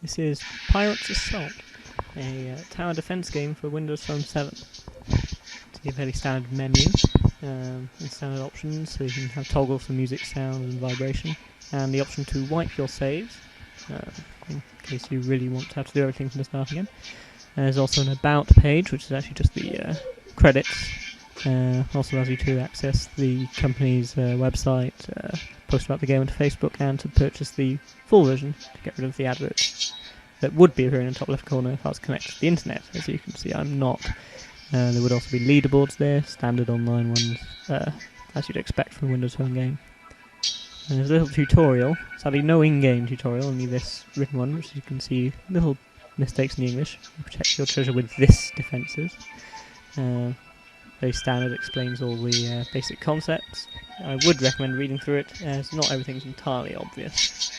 This is Pirates Assault, a tower defense game for Windows Phone 7. It's a fairly standard menu and standard options, so you can have toggle for music, sound and vibration, and the option to wipe your saves, in case you really want to have to do everything from the start again. There's also an about page, which is actually just the credits. Also allows you to access the company's website, post about the game onto Facebook, and to purchase the full version to get rid of the adverts that would be appearing in the top left corner if I was connected to the internet. As you can see, I'm not. There would also be leaderboards there, standard online ones, as you'd expect from a Windows Phone game. And there's a little tutorial, sadly no in-game tutorial, only this written one, which you can see little mistakes in the English. You protect your treasure with this defences. Very standard, explains all the basic concepts. I would recommend reading through it, as not everything's entirely obvious.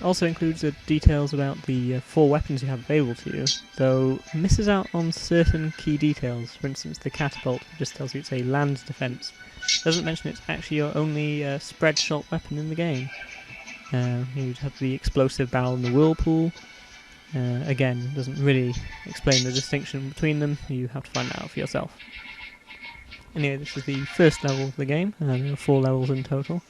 Also includes details about the 4 weapons you have available to you, though misses out on certain key details. For instance, the catapult just tells you it's a land defense. Doesn't mention it's actually your only spread shot weapon in the game. You'd have the explosive barrel and the whirlpool. Again, doesn't really explain the distinction between them. You have to find that out for yourself. Anyway, this is the first level of the game. There are 4 levels in total.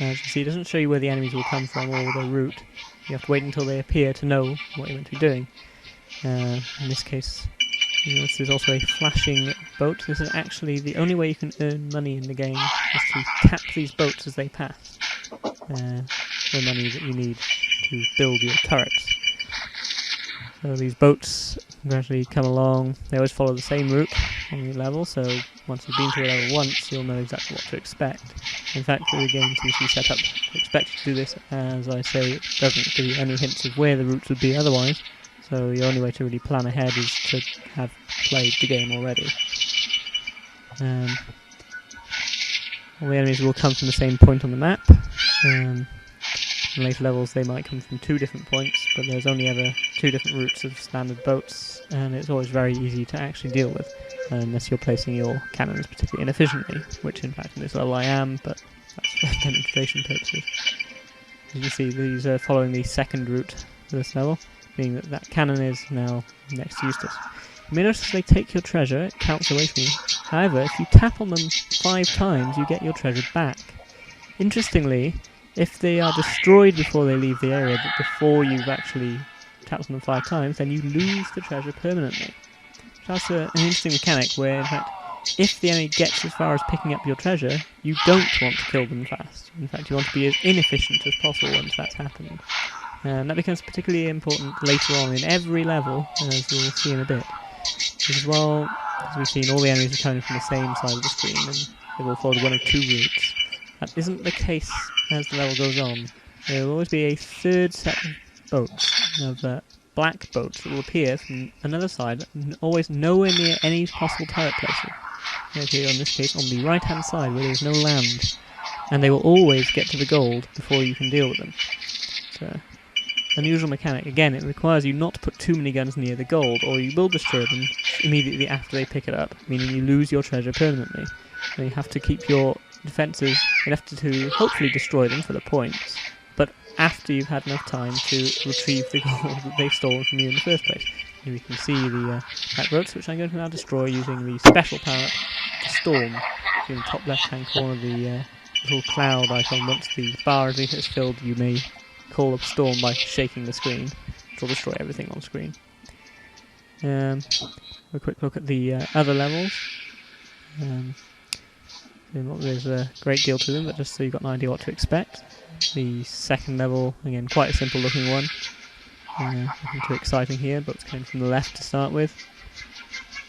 As you can see, it doesn't show you where the enemies will come from or their route. You have to wait until they appear to know what you're meant to be doing. In this case, this is also a flashing boat. This is actually the only way you can earn money in the game, is to tap these boats as they pass. The money that you need to build your turrets. So these boats gradually come along. They always follow the same route on the level, so once you've been to a level once, you'll know exactly what to expect. In fact, the game seems to be set up to expect you to do this. As I say, it doesn't give you any hints of where the routes would be otherwise, so the only way to really plan ahead is to have played the game already. All the enemies will come from the same point on the map. In later levels they might come from 2 different points, but there's only ever 2 different routes of standard boats, and it's always very easy to actually deal with, unless you're placing your cannons particularly inefficiently, which in fact in this level I am, but that's for demonstration purposes. As you can see, these are following the second route for this level, meaning that that cannon is now next to Eustace. You may notice they take your treasure, it counts away from you. However, if you tap on them 5 times, you get your treasure back. Interestingly, if they are destroyed before they leave the area, but before you've actually tapped on them 5 times, then you lose the treasure permanently. That's an interesting mechanic where, in fact, if the enemy gets as far as picking up your treasure, you don't want to kill them fast. In fact, you want to be as inefficient as possible once that's happened. And that becomes particularly important later on in every level, as you'll see in a bit. Because while, as we've seen, all the enemies are coming from the same side of the screen, and they've all followed one of 2 routes. That isn't the case as the level goes on. There will always be a 3rd set of boats, of black boats that will appear from another side, always nowhere near any possible turret places. They appear in this case on the right hand side where there is no land, and they will always get to the gold before you can deal with them. It's an unusual mechanic. Again, it requires you not to put too many guns near the gold, or you will destroy them immediately after they pick it up, meaning you lose your treasure permanently. So you have to keep your defences enough to hopefully destroy them for the points, but after you've had enough time to retrieve the gold that they've stolen from you in the first place. Here we can see the black boats, which I'm going to now destroy using the special power-up, the Storm. So in the top left-hand corner, the little cloud icon. Once the bar underneath it is filled, you may call up Storm by shaking the screen, which will destroy everything on screen. A quick look at the other levels. There's a great deal to them, but just so you've got an idea what to expect. The second level, again, quite a simple looking one. Nothing too exciting here, but it's coming from the left to start with.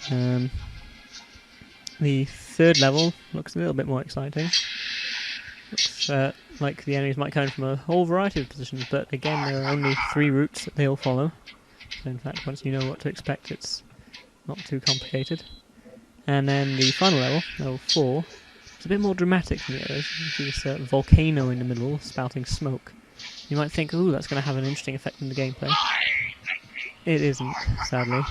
The third level looks a little bit more exciting. Looks like the enemies might come from a whole variety of positions, but again, there are only 3 routes that they'll follow. So in fact, once you know what to expect, it's not too complicated. And then the final level, level 4, it's a bit more dramatic than the others. You see this volcano in the middle, spouting smoke. You might think, ooh, that's going to have an interesting effect on the gameplay. It isn't, sadly.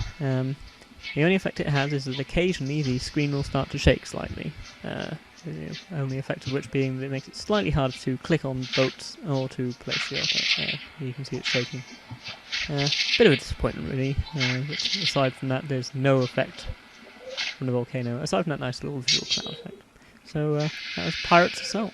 The only effect it has is that occasionally the screen will start to shake slightly. The only effect of which being that it makes it slightly harder to click on boats or to place your you can see it shaking. Bit of a disappointment really, but aside from that there's no effect from the volcano, aside from that nice little visual cloud effect. So that was Pirates Assault.